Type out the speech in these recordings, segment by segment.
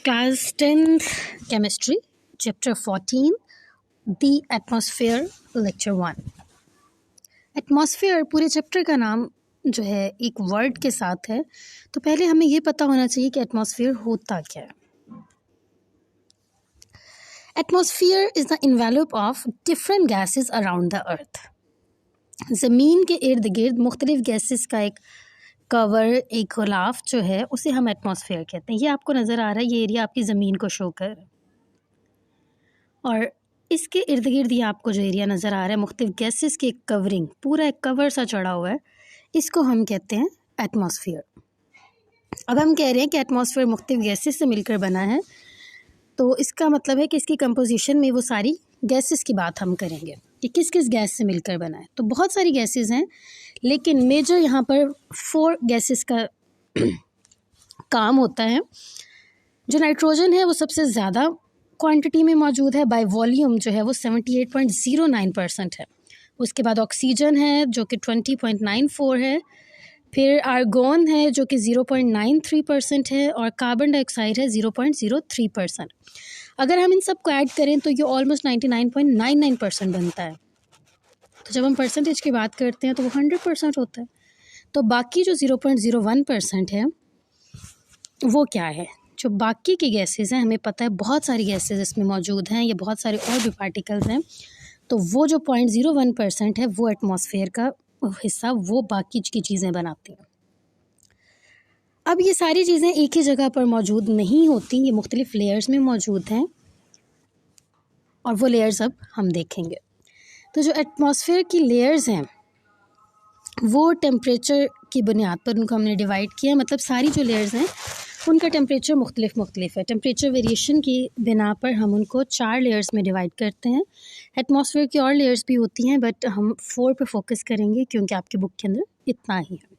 Class 10th Chemistry, Chapter 14, The Atmosphere, Lecture 1. Atmosphere पूरे chapter का नाम जो है एक वर्ड के साथ है, तो पहले हमें ये पता होना चाहिए कि एटमॉस्फेयर होता क्या है. Atmosphere is the envelope of different gases around the earth. ज़मीन के इर्द गिर्द मुख्तलिफ गैसेस का एक कवर, एक ग़िलाफ़ जो है उसे हम एटमॉस्फेयर कहते हैं. ये आपको नज़र आ रहा है, ये एरिया आपकी ज़मीन को शो कर, और इसके इर्द गिर्द ये आपको जो एरिया नज़र आ रहा है मुख्तलिफ गैसेस की एक कवरिंग, पूरा एक कवर सा चढ़ा हुआ है, इसको हम कहते हैं एटमॉस्फेयर. अब हम कह रहे हैं कि एटमॉस्फेयर मुख्तलिफ गैसेस से मिलकर बना है, तो इसका मतलब है कि इसकी कंपोजिशन में वो सारी गैसेस की बात हम करेंगे कि किस किस गैस से मिलकर बना है. तो बहुत सारी गैसेस हैं, लेकिन मेजर यहाँ पर 4 गैसेस का काम होता है. जो नाइट्रोजन है वो सबसे ज़्यादा क्वांटिटी में मौजूद है, बाय वॉल्यूम जो है वो 78.09% है. उसके बाद ऑक्सीजन है जो कि 20.94 है, फिर आर्गोन है जो कि 0.93% है, और कार्बन डाइऑक्साइड है 0.03%. अगर हम इन सब को ऐड करें तो ये ऑलमोस्ट 99.99% बनता है. तो जब हम परसेंटेज की बात करते हैं तो वो 100% होता है. तो बाकी जो 0.01% है वो क्या है? जो बाकी की गैसेस हैं, हमें पता है बहुत सारी गैसेस इसमें मौजूद हैं, ये बहुत सारे और भी पार्टिकल्स हैं, तो वो जो 0.01% है वो एटमॉस्फेयर का हिस्सा, वो बाकी की चीज़ें बनाती हैं. अब ये सारी चीज़ें एक ही जगह पर मौजूद नहीं होती, ये मुख्तलिफ लेयर्स में मौजूद हैं, और वो लेयर्स अब हम देखेंगे. तो जो एटमॉस्फेयर की लेयर्स हैं वो टेम्परेचर की बुनियाद पर उनको हमने डिवाइड किया. मतलब सारी जो लेयर्स हैं उनका टेम्परेचर मुख्तलिफ है. टेम्परेचर वेरिएशन की बिना पर हम उनको 4 लेयर्स में डिवाइड करते हैं. एटमॉस्फेयर की और लेयर्स भी होती हैं, बट हम 4 पे फोकस करेंगे क्योंकि आपकी बुक के अंदर इतना ही है.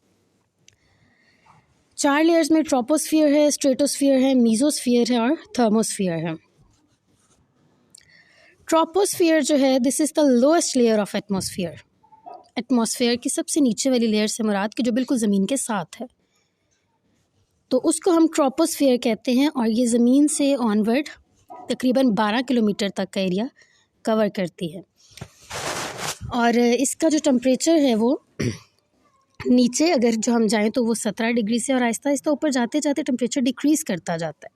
4 लेयर्स में ट्रोपोस्फियर है, स्ट्रेटोस्फियर है, मीजोस्फियर है और थर्मोस्फियर है. ट्रोपोस्फियर जो है, this is the lowest layer of atmosphere. Atmosphere की सबसे नीचे वाली लेयर से मुराद कि जो बिल्कुल ज़मीन के साथ है, तो उसको हम ट्रोपोस्फियर कहते हैं. और ये ज़मीन से ऑनवर्ड तकरीबन 12 किलोमीटर तक का एरिया कवर करती है. और इसका जो टेम्परेचर है वो नीचे अगर जो हम जाएं तो वो 17 डिग्री से, और आहिस्ता आहिस्ता ऊपर जाते जाते टेम्परेचर डिक्रीज़ करता जाता है,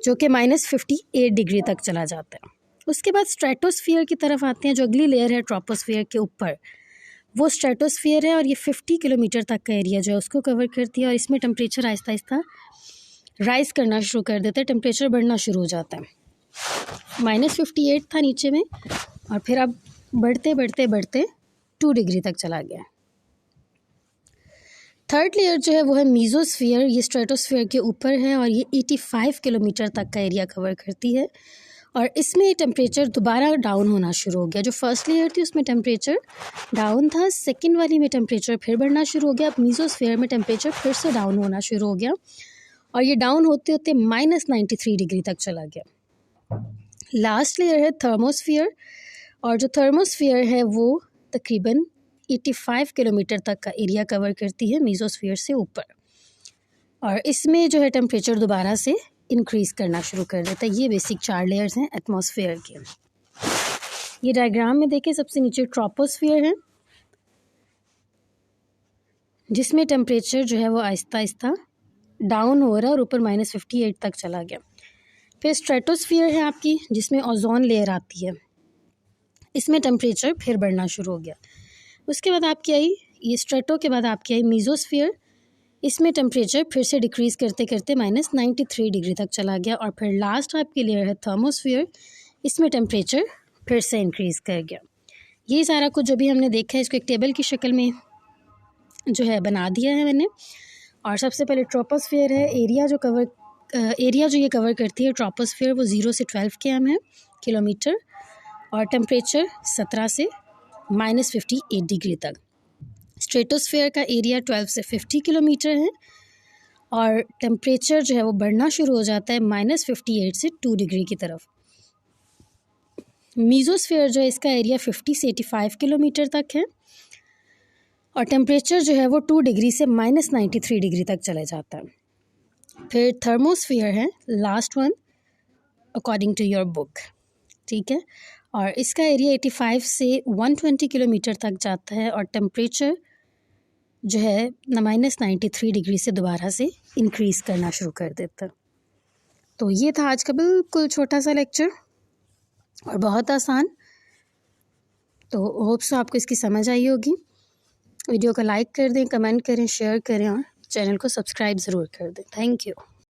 जो कि -58 डिग्री तक चला जाता है. उसके बाद स्ट्रेटोस्फियर की तरफ आते हैं, जो अगली लेयर है ट्रोपोस्फियर के ऊपर, वो स्ट्रेटोस्फियर है, और ये 50 किलोमीटर तक का एरिया जो है उसको कवर करती है. और इसमें टेम्परेचर आहिस्ता आहिस्ता राइज़ करना शुरू कर देता है, टेम्परेचर बढ़ना शुरू हो जाता है. -58 था नीचे में, और फिर अब बढ़ते बढ़ते बढ़ते 2 डिग्री तक चला गया. थर्ड लेयर जो है वो है मीजोस्फियर. ये स्ट्रेटोस्फियर के ऊपर है, और ये 85 किलोमीटर तक का एरिया कवर करती है. और इसमें टेम्परेचर दोबारा डाउन होना शुरू हो गया. जो फर्स्ट लेयर थी उसमें टेम्परेचर डाउन था, सेकंड वाली में टेम्परेचर फिर बढ़ना शुरू हो गया. अब मीजोस्फियर में टेम्परेचर फिर से डाउन होना शुरू हो गया, और ये डाउन होते होते -93 डिग्री तक चला गया. लास्ट लेयर है थर्मोस्फियर, और जो थर्मोस्फियर है वो तकरीबन 85 किलोमीटर तक का एरिया कवर करती है मीजोस्फियर से ऊपर, और इसमें जो है टेम्परेचर दोबारा से इंक्रीज़ करना शुरू कर देता है. ये बेसिक 4 लेयर्स हैं एटमॉस्फेयर के. ये डायग्राम में देखें, सबसे नीचे ट्रोपोस्फियर है, जिसमें टेम्परेचर जो है वो आहिस्ता आहिस्ता डाउन हो रहा है और ऊपर -58 तक चला गया. फिर स्ट्रेटोस्फियर है आपकी, जिसमें ओजोन लेयर आती है, इसमें टेम्परेचर फिर बढ़ना शुरू हो गया. उसके बाद आपकी आई, ये स्ट्रेटो के बाद आपकी आई मीजोस्फियर. इसमें टेम्परेचर फिर से डिक्रीज़ करते करते -93 डिग्री तक चला गया. और फिर लास्ट आपकी लेयर है थर्मोस्फियर, इसमें टेम्परेचर फिर से इंक्रीज़ कर गया. ये सारा कुछ जो भी हमने देखा है इसको एक टेबल की शक्ल में जो है बना दिया है मैंने. और सबसे पहले ट्रोपोस्फियर है. एरिया जो ये कवर करती है ट्रोपोस्फियर, वो 0 से 12 km है, किलोमीटर, और टेम्परेचर 17 से -58 डिग्री तक. स्ट्रेटोस्फियर का एरिया 12 से 50 किलोमीटर है, और टेम्परेचर जो है वो बढ़ना शुरू हो जाता है -58 से 2 डिग्री की तरफ. मीजोस्फियर जो है इसका एरिया 50 से 85 किलोमीटर तक है, और टेम्परेचर जो है वो 2 डिग्री से -93 डिग्री तक चले जाता है. फिर थर्मोस्फियर है last one according to your book, ठीक है। और इसका एरिया 85 से 120 किलोमीटर तक जाता है और टेम्परेचर जो है -93 डिग्री से दोबारा से इंक्रीज़ करना शुरू कर देता है। तो ये था आज का बिल्कुल छोटा सा लेक्चर और बहुत आसान। तो होप्स आपको इसकी समझ आई होगी। वीडियो को लाइक कर दें, कमेंट करें, शेयर करें और चैनल को सब्सक्राइब ज़रूर कर दें। Thank you.